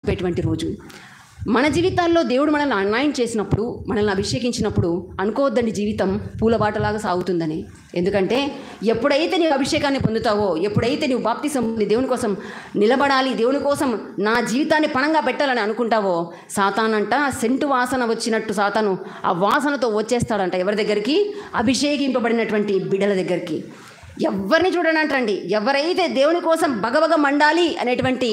చెప్పేటువంటి రోజు. మన జీవితాల్లో దేవుడు మనల్ని అనాయింట్ చేసినప్పుడు, మనల్ని అభిషేకించినప్పుడు అనుకోవద్దండి జీవితం పూలబాటలాగా సాగుతుందని. ఎందుకంటే ఎప్పుడైతే నీవు అభిషేకాన్ని పొందుతావో, ఎప్పుడైతే నీవు బాప్తిసం దేవుని కోసం నిలబడాలి, దేవుని కోసం నా జీవితాన్ని పణంగా పెట్టాలని అనుకుంటావో, సాతానంట సెంటు వాసన వచ్చినట్టు సాతాను ఆ వాసనతో వచ్చేస్తాడంట. ఎవరి దగ్గరికి? అభిషేకింపబడినటువంటి బిడ్డల దగ్గరికి. ఎవరిని చూడనంటండి, ఎవరైతే దేవుని కోసం బగబగ మండాలి అనేటువంటి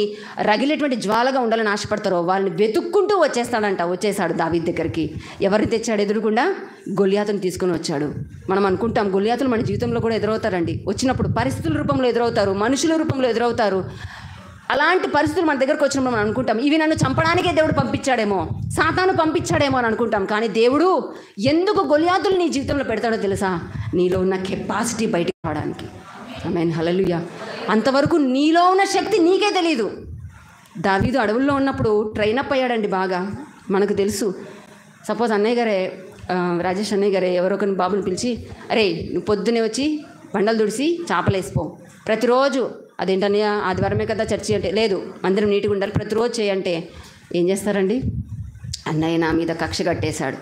రగిలేటువంటి జ్వాలగా ఉండాలని ఆశపడతారో వాళ్ళని వెతుక్కుంటూ వచ్చేసాడు దావీదు దగ్గరికి. ఎవరిని తెచ్చాడు ఎదురుగుండా? గొలియాతుని తీసుకుని వచ్చాడు. మనం అనుకుంటాం గొలియాతులు మన జీవితంలో కూడా ఎదురవుతారండి. వచ్చినప్పుడు పరిస్థితుల రూపంలో ఎదురవుతారు, మనుషుల రూపంలో ఎదురవుతారు. అలాంటి పరిస్థితులు మన దగ్గరకు వచ్చినప్పుడు మనం అనుకుంటాం ఇవి నన్ను చంపడానికే దేవుడు పంపించాడేమో, సాతాను పంపించాడేమో అని అనుకుంటాం. కానీ దేవుడు ఎందుకు గొలియాతులు నీ జీవితంలో పెడతాడో తెలుసా? నీలో ఉన్న కెపాసిటీ బయటికి రావడానికి. ఆమేన్, హల్లెలూయా. అంతవరకు నీలో ఉన్న శక్తి నీకే తెలీదు. దావీదు అడవుల్లో ఉన్నప్పుడు ట్రైన్ అప్ అయ్యాడండి బాగా. మనకు తెలుసు. సపోజ్ అన్నయ్య గారే, రాజేష్ అన్నయ్య గారే ఎవరొకరిని బాబుని పిలిచి, అరే నువ్వు పొద్దునే వచ్చి బండలు దుడిసి చేపలేసిపో ప్రతిరోజు. అదేంటన్నయ్య ఆదివారమే కదా చర్చి అంటే, లేదు మందిరం నీట్గా ఉండాలి ప్రతిరోజు చేయంటే ఏం చేస్తారండి? అన్నయ్య నా మీద కక్ష కట్టేశాడు,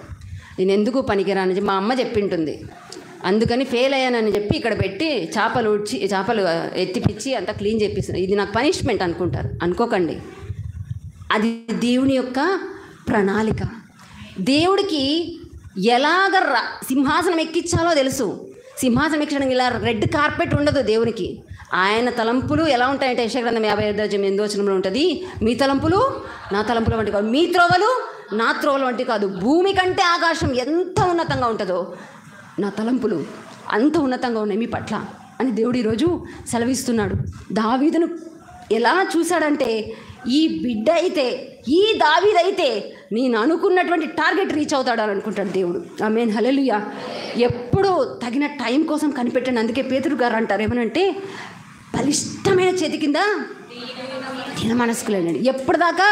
నేను ఎందుకు పనికిరాని మా అమ్మ చెప్పింటుంది, అందుకని ఫెయిల్ అయ్యానని చెప్పి ఇక్కడ పెట్టి చేపలు ఎత్తిపిచ్చి అంతా క్లీన్ చేపిస్తున్నాను, ఇది నాకు పనిష్మెంట్ అనుకుంటారు. అనుకోకండి, అది దేవుని యొక్క ప్రణాళిక. దేవుడికి ఎలాగ సింహాసనం ఎక్కించాలో తెలుసు. సింహాసనం ఎక్కించడానికి ఇలా రెడ్ కార్పెట్ ఉండదు దేవునికి. ఆయన తలంపులు ఎలా ఉంటాయంటే యెషయా గ్రంథం 55:8 ఉంటుంది, మీ తలంపులు నా తలంపుల వంటి కాదు, మీ త్రోవలు నా త్రోవల వంటి కాదు, భూమి కంటే ఆకాశం ఎంత ఉన్నతంగా ఉంటుందో నా తలంపులు అంత ఉన్నతంగా ఉన్నాయి మీ పట్ల అని దేవుడు ఈరోజు సెలవిస్తున్నాడు. దావీదును ఎలా చూశాడంటే, ఈ బిడ్డ అయితే, ఈ దావీదైతే నేను అనుకున్నటువంటి టార్గెట్ రీచ్ అవుతాడు అని అనుకుంటాడు దేవుడు. ఆమేన్, హల్లెలూయా. ఎప్పుడు తగిన టైం కోసం కనిపెట్టండి. అందుకే పేతురు గారు అంటారు ఏమనంటే, బలిష్టమైన చేతి కింద దీన మనస్కులేనండి. ఎప్పటిదాకా?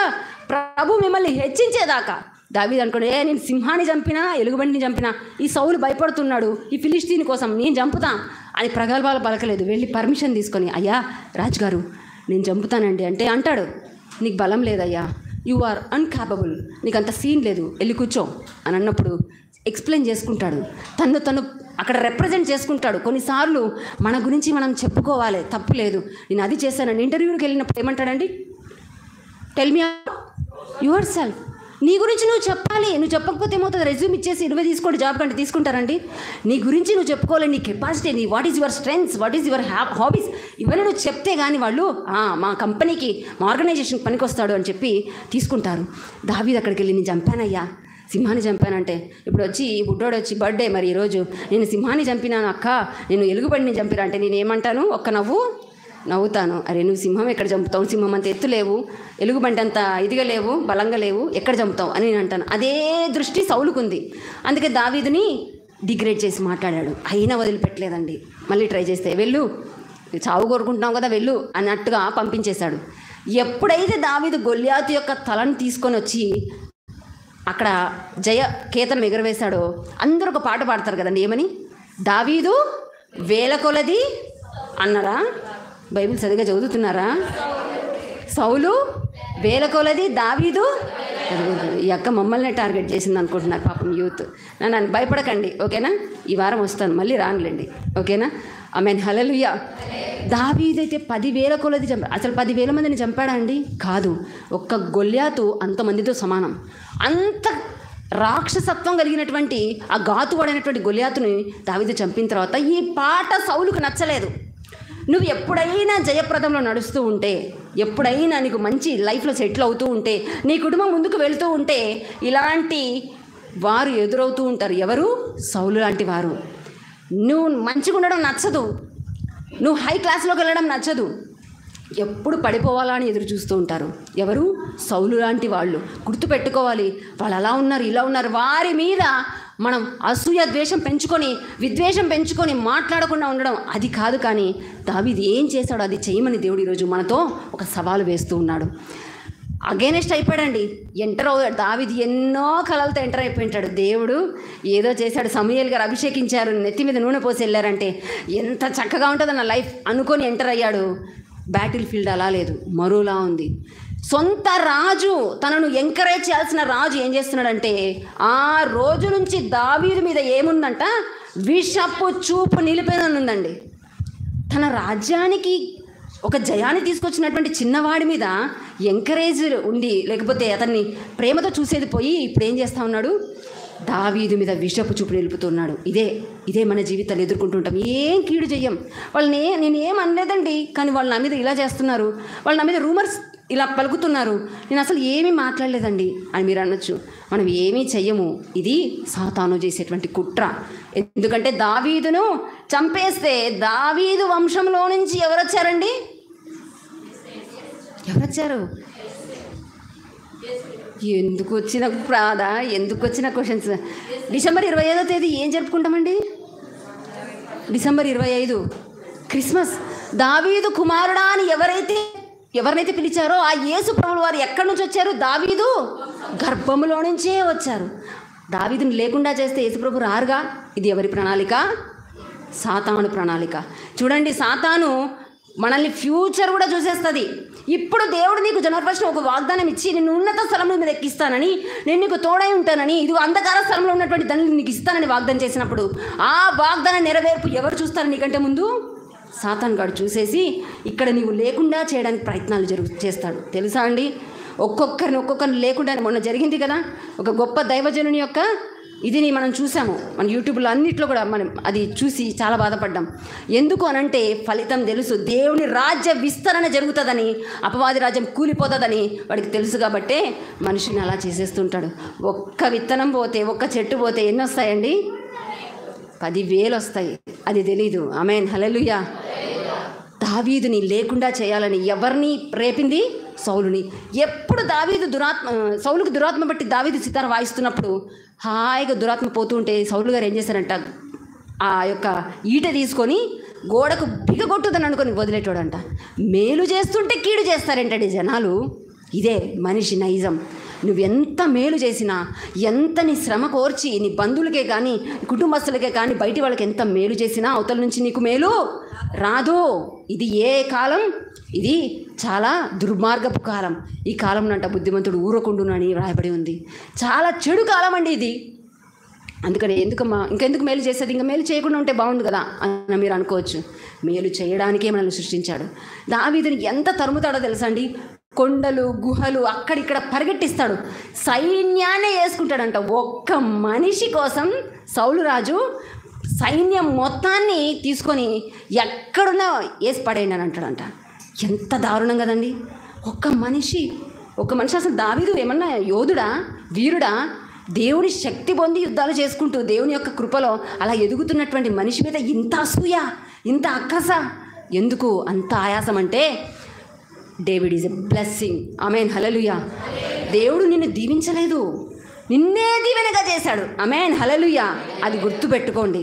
ప్రభు మిమ్మల్ని హెచ్చించేదాకా. దావీదు అనుకోండి, నేను సింహాన్ని చంపినా, ఎలుగుబంటిని చంపినా, ఈ సౌలు భయపడుతున్నాడు ఈ ఫిలిష్తీని కోసం, నేను చంపుతా అని ప్రగల్భాలు పలకలేదు. వెళ్ళి పర్మిషన్ తీసుకొని, అయ్యా రాజుగారు నేను చంపుతానండి అంటే అంటాడు, నీకు బలం లేదయ్యా, యు ఆర్ అన్కాపబుల్, నీకు అంత సీన్ లేదు, వెళ్ళి కూర్చో అని అన్నప్పుడు ఎక్స్ప్లెయిన్ చేసుకుంటాడు, తను అక్కడ రిప్రజెంట్ చేసుకుంటాడు. కొన్నిసార్లు మన గురించి మనం చెప్పుకోవాలి, తప్పు లేదు, నేను అది చేశానండి. ఇంటర్వ్యూకి వెళ్ళినప్పుడు ఏమంటాడండి? Tell me yourself. నీ గురించి నువ్వు చెప్పాలి. నువ్వు చెప్పకపోతే ఏమవుతుంది? రెజ్యూమ్ ఇచ్చేసి 20 తీసుకోండి జాబ్ కంటే తీసుకుంటారండి. నీ గురించి నువ్వు చెప్పుకోవాలి, నీ కెపాసిటీ, నీ what is your strengths, what is your hobbies, ఇవన్నీ నువ్వు చెప్తే కానీ వాళ్ళు మా కంపెనీకి, మా ఆర్గనైజేషన్కి పనికొస్తాడు అని చెప్పి తీసుకుంటారు. దావీదు అక్కడికి వెళ్ళి, నేను చంపానయ్యా, సింహాన్ని చంపానంటే, ఇప్పుడు వచ్చి ఈ బుడ్డోడు వచ్చి బర్త్డే మరి ఈరోజు, నేను సింహాన్ని చంపినాను అక్క, నేను ఎలుగుబంటిని చంపినా అంటే నేను ఏమంటాను? ఒక్క నవ్వుతాను. అరే నువ్వు సింహం ఎక్కడ చంపుతావు? సింహం అంత ఎత్తు లేవు, ఎలుగుబంటి అంత ఇదిగా లేవు, బలంగా లేవు, ఎక్కడ చంపుతావు అని నేను అంటాను. అదే దృష్టి సౌలుకుంది. అందుకే దావీదుని డిగ్రేడ్ చేసి మాట్లాడాడు. అయినా వదిలిపెట్టలేదండి. మళ్ళీ ట్రై చేస్తే, వెళ్ళు, చావు కోరుకుంటున్నావు కదా వెళ్ళు అన్నట్టుగా పంపించేశాడు. ఎప్పుడైతే దావీదు గొల్యాతు యొక్క తలను తీసుకొని వచ్చి అక్కడ జయ కేతనం ఎగరవేశాడో, అందరూ ఒక పాట పాడతారు కదండి, ఏమని? దావీదు వేల కొలది అన్నారా? బైబిల్ సరిగా చదువుతున్నారా? సౌలు వేల కొలది, దావీదు. ఈ అక్క మమ్మల్ని టార్గెట్ చేసింది అనుకుంటున్నారు పాపం యూత్. నన్ను భయపడకండి, ఓకేనా? ఈ వారం వస్తాను, మళ్ళీ రానులేండి, ఓకేనా? ఆమేన్, హల్లెలూయా. దావీదైతే 10,000 కొలది చంపాడు. అసలు 10,000 మందిని చంపాడా అండి? కాదు. ఒక్క గొల్యాతు అంతమందితో సమానం. అంత రాక్షసత్వం కలిగినటువంటి ఆ గాతువాడైనటువంటి గొల్యాతుని దావీదు చంపిన తర్వాత ఈ పాట సౌలుకు నచ్చలేదు. నువ్వు ఎప్పుడైనా జయప్రదంలో నడుస్తూ ఉంటే, ఎప్పుడైనా నీకు మంచి లైఫ్లో సెటిల్ అవుతూ ఉంటే, నీ కుటుంబం ముందుకు వెళుతూ ఉంటే, ఇలాంటి వారు ఎదురవుతూ ఉంటారు. ఎవరు? సౌలు లాంటి వారు. నువ్వు మంచిగా ఉండడం నచ్చదు, నువ్వు హై క్లాస్లోకి వెళ్ళడం నచ్చదు, ఎప్పుడు పడిపోవాలా అని ఎదురు చూస్తూ ఉంటారు. ఎవరు? సౌలు లాంటి వాళ్ళు. గుర్తుపెట్టుకోవాలి, వాళ్ళు అలా ఉన్నారు, ఇలా ఉన్నారు. వారి మీద మనం అసూయ ద్వేషం పెంచుకొని, విద్వేషం పెంచుకొని మాట్లాడకుండా ఉండడం అది కాదు. కానీ దావీదు ఏం చేశాడో అది చేయమని దేవుడు ఈరోజు మనతో ఒక సవాలు వేస్తూ ఉన్నాడు. అగైనెస్ట్ అయిపోయాడండి. దావీదు ఎన్నో కళలతో ఎంటర్ అయిపోయింటాడు. దేవుడు ఏదో చేశాడు. సమూయేలు గారు అభిషేకించారు, నెత్తి మీద నూనె పోసి వెళ్ళారంటే ఎంత చక్కగా ఉంటుందో నా లైఫ్ అనుకొని ఎంటర్ అయ్యాడు. బ్యాటిల్ ఫీల్డ్ అలా లేదు, మరోలా ఉంది. సొంత రాజు తనను ఎంకరేజ్ చేయాల్సిన రాజు ఏం చేస్తున్నాడంటే ఆ రోజు నుంచి దావీదు మీద ఏముందంట, విషపు చూపు నిలిపేదనుందండి. తన రాజ్యానికి ఒక జయాన్ని తీసుకొచ్చినటువంటి చిన్నవాడి మీద ఎంకరేజ్ ఉండి, లేకపోతే అతన్ని ప్రేమతో చూసేది పోయి ఇప్పుడు ఏం చేస్తూ ఉన్నాడు, దావీదు మీద విషపు చూపు నిలుపుతున్నాడు. ఇదే మన జీవితాలు ఎదుర్కొంటుంటాం. ఏం కీడు చెయ్యం. వాళ్ళని నేను ఏం అనలేదండి, కానీ వాళ్ళు నా మీద ఇలా చేస్తున్నారు, వాళ్ళు నా మీద రూమర్స్ ఇలా పలుకుతున్నారు, నేను అసలు ఏమీ మాట్లాడలేదండి అని మీరు అనొచ్చు. మనం ఏమీ చెయ్యము. ఇది సాతాను చేసేటువంటి కుట్ర. ఎందుకంటే దావీదును చంపేస్తే దావీదు వంశంలో నుంచి ఎవరొచ్చారండి? ఎవరొచ్చారు? ఎందుకు వచ్చిన ప్రాధ, ఎందుకు వచ్చిన క్వశ్చన్స్? డిసెంబర్ 25వ తేదీ ఏం జరుపుకుంటామండి? December 25 Christmas. దావీదు కుమారుడా అని ఎవరినైతే పిలిచారో ఆ యేసు ప్రభువు వారు ఎక్కడి నుంచి వచ్చారు? దావీదు గర్భములో నుంచే వచ్చారు. దావీదుని లేకుండా చేస్తే యేసు ప్రభు రారుగా. ఇది ఎవరి ప్రణాళిక? సాతాను ప్రణాళిక. చూడండి, సాతాను మనల్ని ఫ్యూచర్ కూడా చూసేస్తుంది. ఇప్పుడు దేవుడు నీకు జనవరి 1న ఒక వాగ్దానం ఇచ్చి నిన్ను ఉన్నత స్థలంలో మీద ఎక్కిస్తానని, నేను నీకు తోడై ఉంటానని, ఇది అంధకార స్థలంలో ఉన్నటువంటి దాన్ని నీకు ఇస్తానని వాగ్దానం చేసినప్పుడు ఆ వాగ్దానం నెరవేర్పు ఎవరు చూస్తారు నీకంటే ముందు? సాతాను గాడు చూసేసి ఇక్కడ నీవు లేకుండా చేయడానికి ప్రయత్నాలు చేస్తాడు. తెలుసా అండి? ఒక్కొక్కరిని లేకుండా మొన్న జరిగింది కదా, ఒక గొప్ప దైవజనుని యొక్క ఇదిని మనం చూసాము. మన యూట్యూబ్లో అన్నిట్లో కూడా మనం అది చూసి చాలా బాధపడ్డాం. ఎందుకు అనంటే ఫలితం తెలుసు. దేవుని రాజ్య విస్తరణ జరుగుతుందని, అపవాది రాజ్యం కూలిపోతుందని వాడికి తెలుసు. కాబట్టే మనిషిని అలా చేసేస్తుంటాడు. ఒక్క విత్తనం పోతే, ఒక్క చెట్టు పోతే ఎన్ని వస్తాయండి? 10,000 వస్తాయి. అది తెలీదు. ఆమేన్, హల్లెలూయా. దావీదుని లేకుండా చేయాలని ఎవరిని రేపింది? సౌలుని. ఎప్పుడు సౌలుకు దురాత్మ బట్టి దావీదు సితార వాయిస్తున్నప్పుడు హాయిగా దురాత్మ పోతూ ఉంటే సౌలు గారు ఏం చేశారంట, ఆ యొక్క ఈట తీసుకొని గోడకు బిగగొట్టుదని అనుకొని వదిలేటోడంట. మేలు చేస్తుంటే కీడు చేస్తారేంటండి జనాలు. ఇదే మనిషి నైజం. నువ్వెంత మేలు చేసినా, ఎంత నీ శ్రమ కోర్చి నీ బంధువులకే కానీ కుటుంబస్తులకే కానీ బయటి వాళ్ళకి ఎంత మేలు చేసినా అవతల నుంచి నీకు మేలు రాదు. ఇది ఏ కాలం? ఇది చాలా దుర్మార్గపు కాలం. ఈ కాలంలో అంట బుద్ధిమంతుడు ఊరకుండును అని రాయబడి ఉంది. చాలా చెడు కాలం అండి ఇది. అందుకని ఇంకెందుకు మేలు చేసేది? ఇంకా మేలు చేయకుండా ఉంటే బాగుంది కదా అని మీరు అనుకోవచ్చు. మేలు చేయడానికే మనల్ని సృష్టించాడు. దావీదుని ఎంత తరుముతాడో తెలుసా అండి? కొండలు గుహలు అక్కడిక్కడ పరిగెట్టిస్తాడు. సైన్యాన్నే వేసుకుంటాడంట. ఒక్క మనిషి కోసం సౌలు రాజు సైన్యం మొత్తాన్ని తీసుకొని ఎక్కడున్నా వేసి పడేయండి అని అంటాడంట. ఎంత దారుణం కదండి. ఒక్క మనిషి అసలు దావీదు ఏమన్నా యోధుడా, వీరుడా? దేవుని శక్తి పొంది యుద్ధాలు చేసుకుంటూ దేవుని యొక్క కృపలో అలా ఎదుగుతున్నటువంటి మనిషి మీద ఇంత అసూయ, ఇంత అక్కస ఎందుకు? అంత ఆయాసం అంటే డేవిడ్ ఈజ్ ఎ బ్లెస్సింగ్. ఆమేన్, హల్లెలూయా. దేవుడు నిన్ను దీవించలేదు, నిన్నే దీవెనగా చేశాడు. ఆమేన్, హల్లెలూయా. అది గుర్తుపెట్టుకోండి.